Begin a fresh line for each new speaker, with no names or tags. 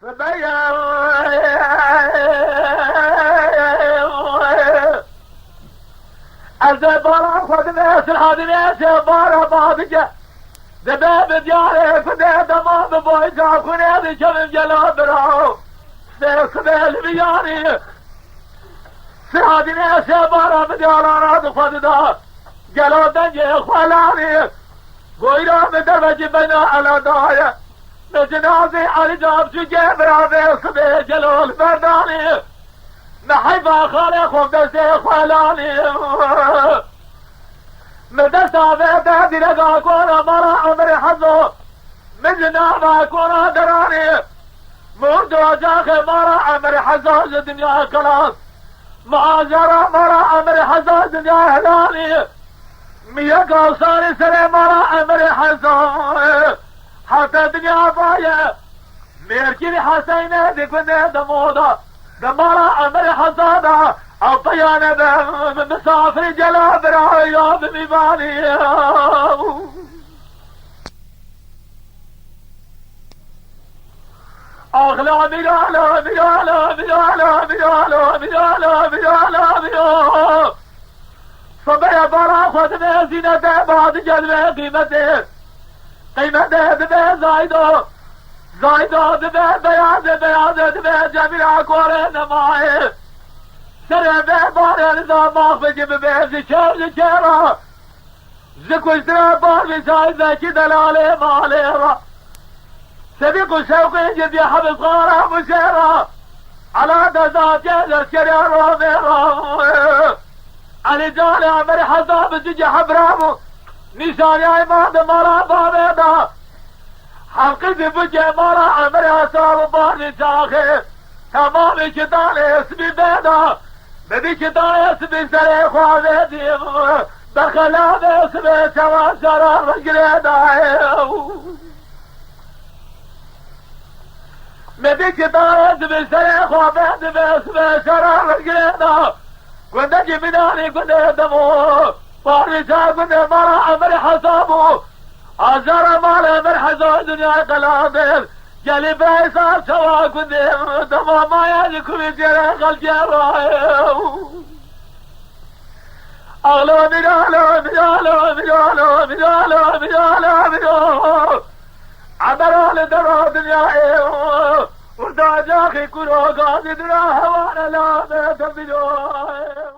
از بارا خود نسل هادی نسل بارا بادجه دباب دياري كده دمام بويجا كونه دي شمم جلو براو سيخبال بياني سرادي نسل بارا بديالا راد خود دا جلو دنجي خلاني قويرا مدرج بنا على داية مجنازي علي جاب شو جبرا بيخبي جلو البرداني محيبا خالي خوف دسي خلاني مدرسة بيتا دي لقا كونا مرا عمري حظو مجنا ما كونا دراني مردو جاخي مرا عمري حظو الدنيا كلاس معاجرة مرا عمري حظو الدنيا هلاني مية قوصاني سري مرا عمري حظو حتى الدنيا باية ميركيني حسيني دي كني دمودا دمارا عمري حظادا الطيانة بمسافر جلابرا يا بمباني أغلى بيالا بيالا بيالا بيالا بيالا بيالا بيالا صبي برا خذ زينته بعد جلوة قيمته قيمته ببه زايدو زايدو ببه بياض بياض ببه جميع كوري نمائي سر به بار رضا مخفج به زشار زشارا زكو زرا بار بساي ذاكي دلالي مالي را سبيقو شوقي جد يا حبيب غارة مشيرا على دزات يا شرير وميرا علي جالي عمري حزاب جيجي حبرامو نشاني عماد مرا بابيدا حلقي بجي مرا عمري حساب باري شاخي تمامي شدالي اسمي بيدا بدي كداية اسمي سري خواني ديم دخلاني اسمي سوا شرار رجريداي بدي كداية اسمي سري خواني ديم اسمي شرار رجريدا كنت جميناني كنت دمو فارسا كنت مرا عمري حسابو عزر مالا من حزو دنيا قلابل جالي بايصار سوا كنت دما ما يجيكم يجري الجراي أغلو مجالو مجالو مجالو مجالو مجالو مجالو عبرو لدرو دنيا وردا جاخي كرو قاضي درا هوانا لا بيتم بجو